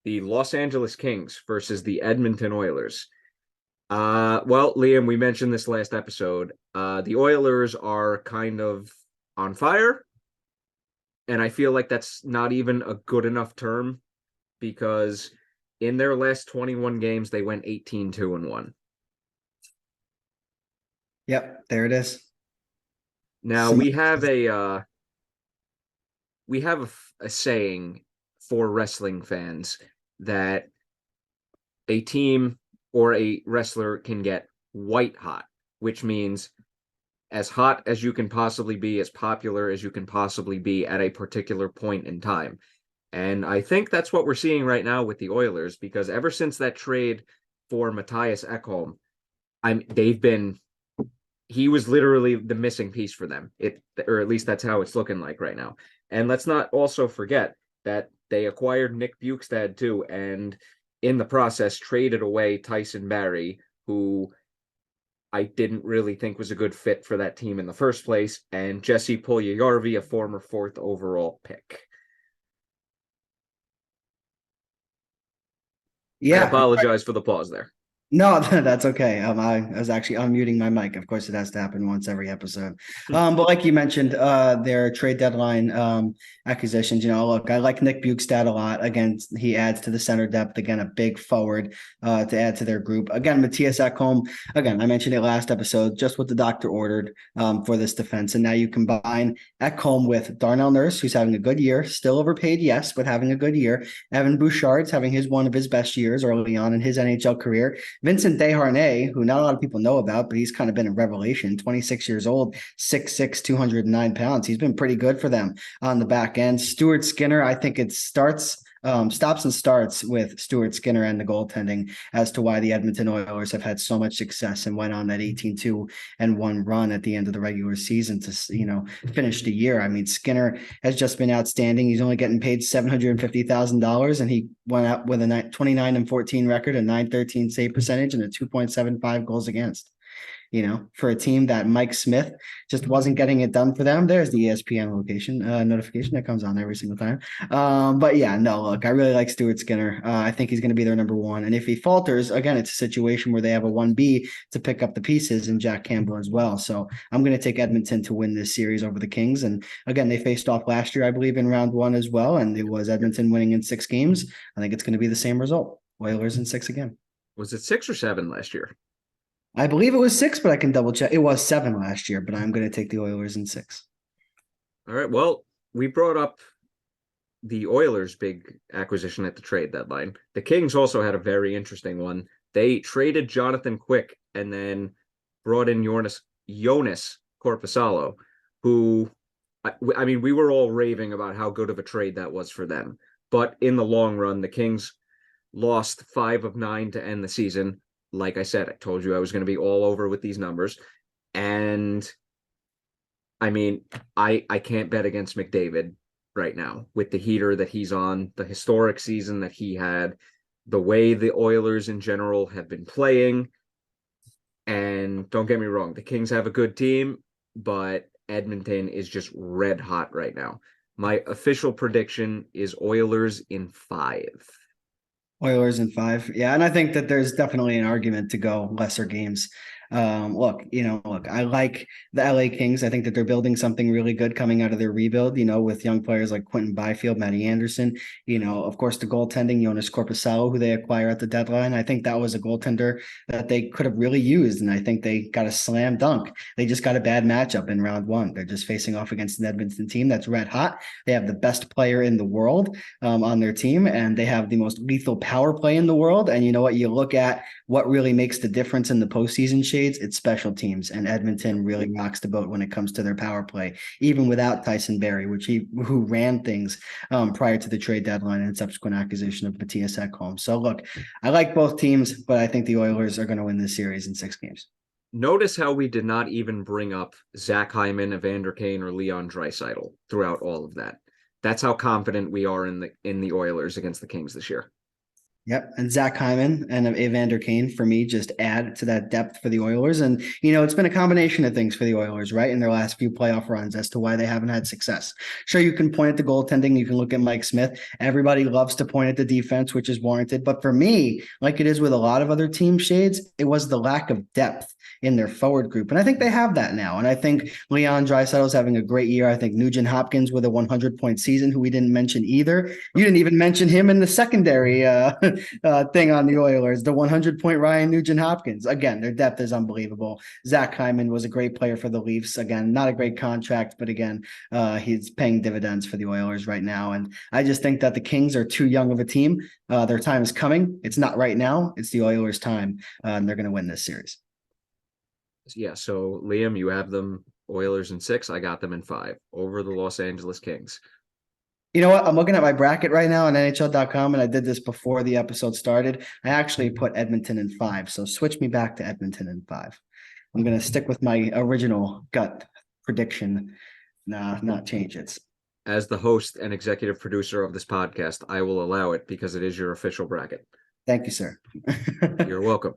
the Los Angeles Kings versus the Edmonton Oilers. Well, Liam, we mentioned this last episode. The Oilers are kind of on fire, and I feel like that's not even a good enough term because in their last 21 games, they went 18-2-1. Yep, there it is. Now Some, we have a saying for wrestling fans that a team or a wrestler can get white hot, which means as hot as you can possibly be, as popular as you can possibly be at a particular point in time. And I think that's what we're seeing right now with the Oilers, because ever since that trade for Matthias Ekholm, they've been he was literally the missing piece for them. Or at least that's how it's looking like right now. And let's not also forget that they acquired Nick Bukestad too, and in the process traded away Tyson Barrie, who I didn't really think was a good fit for that team in the first place, and Jesse Puljujarvi, a former fourth overall pick. I yeah, apologize for the pause there. no, that's okay. I was actually unmuting my mic. Of course, it has to happen once every episode. But like you mentioned, their trade deadline acquisitions. Look, I like Nick Bukestad a lot. Again, he adds to the center depth. Again, a big forward to add to their group. Again, Matthias Ekholm. Again, I mentioned it last episode. Just what the doctor ordered for this defense, and now you combine Ekholm with Darnell Nurse, who's having a good year, still overpaid, yes, but having a good year. Evan Bouchard's having one of his best years early on in his NHL career. Vincent Desharnais, who not a lot of people know about, but he's kind of been a revelation, 26 years old, 6'6", 209 pounds. He's been pretty good for them on the back end. Stuart Skinner, I think it stops and starts with Stuart Skinner and the goaltending as to why the Edmonton Oilers have had so much success and went on that 18-2-1 run at the end of the regular season to, finish the year. I mean, Skinner has just been outstanding. He's only getting paid $750,000, and he went out with a 29-14 record, a 913 save percentage, and a 2.75 goals against. For a team that Mike Smith just wasn't getting it done for them. There's the ESPN location notification that comes on every single time. But yeah, no, look, I really like Stuart Skinner. I think he's going to be their number one. And if he falters, again, it's a situation where they have a 1B to pick up the pieces and Jack Campbell as well. So I'm going to take Edmonton to win this series over the Kings. And again, they faced off last year, I believe, in round one as well. And it was Edmonton winning in 6 games. I think it's going to be the same result. Oilers in 6 again. Was it 6 or 7 last year? I believe it was 6, but I can double check. It was 7 last year, but I'm going to take the Oilers in 6. All right. Well, we brought up the Oilers' big acquisition at the trade deadline. The Kings also had a very interesting one. They traded Jonathan Quick and then brought in Jonas Korpisalo, who, I mean, we were all raving about how good of a trade that was for them. But in the long run, the Kings lost 5 of 9 to end the season. Like I said, I told you I was going to be all over with these numbers. And I mean, I can't bet against McDavid right now with the heater that he's on, the historic season that he had, the way the Oilers in general have been playing. And don't get me wrong, the Kings have a good team, but Edmonton is just red hot right now. My official prediction is Oilers in 5. Oilers in 5. Yeah, and I think that there's definitely an argument to go lesser games. Look, I like the LA Kings. I think that they're building something really good coming out of their rebuild, with young players like Quentin Byfield, Matty Anderson, of course, the goaltending, Jonas Korpisalo, who they acquire at the deadline. I think that was a goaltender that they could have really used, and I think they got a slam dunk. They just got a bad matchup in round one. They're just facing off against an Edmonton team that's red hot. They have the best player in the world on their team, and they have the most lethal power play in the world. And you know what? You look at what really makes the difference in the postseason shades, it's special teams. And Edmonton really rocks the boat when it comes to their power play, even without Tyson Barrie, who ran things prior to the trade deadline and subsequent acquisition of Matthias Ekholm. So look, I like both teams, but I think the Oilers are going to win this series in 6 games. Notice how we did not even bring up Zach Hyman, Evander Kane, or Leon Draisaitl throughout all of that. That's how confident we are in the Oilers against the Kings this year. Yep. And Zach Hyman and Evander Kane for me just add to that depth for the Oilers. And, it's been a combination of things for the Oilers, right? In their last few playoff runs as to why they haven't had success. Sure, you can point at the goaltending. You can look at Mike Smith. Everybody loves to point at the defense, which is warranted. But for me, like it is with a lot of other team shades, it was the lack of depth in their forward group. And I think they have that now. And I think Leon Draisaitl is having a great year. I think Nugent-Hopkins with a 100-point season, who we didn't mention either. You didn't even mention him in the secondary thing on the Oilers, the 100-point Ryan Nugent-Hopkins. Again, their depth is unbelievable. Zach Hyman was a great player for the Leafs. Again, not a great contract, but again, he's paying dividends for the Oilers right now. And I just think that the Kings are too young of a team. Their time is coming. It's not right now. It's the Oilers' time, and they're going to win this series. Yeah, so Liam, you have them Oilers in 6. I got them in 5 over the Los Angeles Kings. You know what? I'm looking at my bracket right now on NHL.com, and I did this before the episode started. I actually put Edmonton in 5, so switch me back to Edmonton in 5. I'm going to stick with my original gut prediction, not change it. As the host and executive producer of this podcast, I will allow it because it is your official bracket. Thank you, sir. You're welcome.